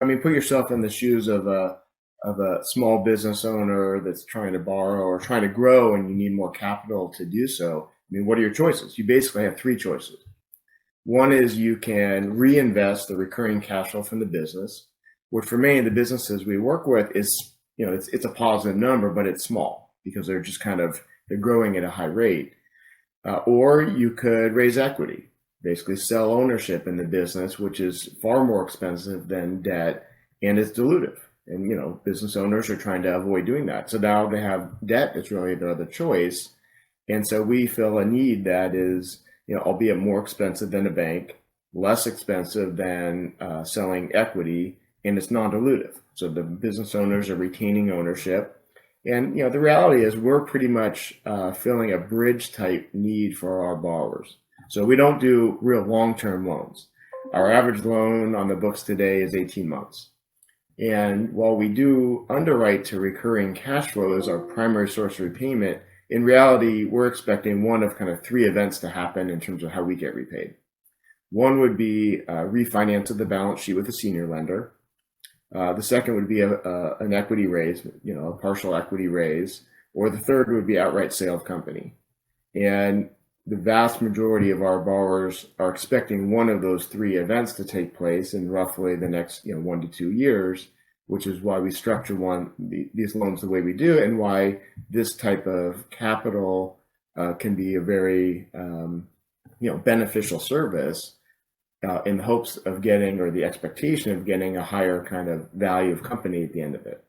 I mean, put yourself in the shoes of a small business owner that's trying to borrow or trying to grow, and you need more capital to do so. I mean, what are your choices? You basically have three choices. One is you can reinvest the recurring cash flow from the business, which for many of the businesses we work with is, it's a positive number, but it's small because they're just they're growing at a high rate. Or you could raise equity, basically sell ownership in the business, which is far more expensive than debt and it's dilutive. And, business owners are trying to avoid doing that. So now they have debt that's really their other choice. And so we feel a need that is, albeit more expensive than a bank, less expensive than selling equity, and it's non-dilutive. So the business owners are retaining ownership. And the reality is we're pretty much filling a bridge type need for our borrowers. So we don't do real long-term loans. Our average loan on the books today is 18 months. And while we do underwrite to recurring cash flow as our primary source of repayment, in reality, we're expecting one of kind of three events to happen in terms of how we get repaid. One would be refinance of the balance sheet with a senior lender. The second would be an equity raise, a partial equity raise, or the third would be outright sale of company. And the vast majority of our borrowers are expecting one of those three events to take place in roughly the next 1 to 2 years, which is why we structure these loans the way we do, and why this type of capital can be a very beneficial service in the hopes of getting, or the expectation of getting, a higher kind of value of company at the end of it.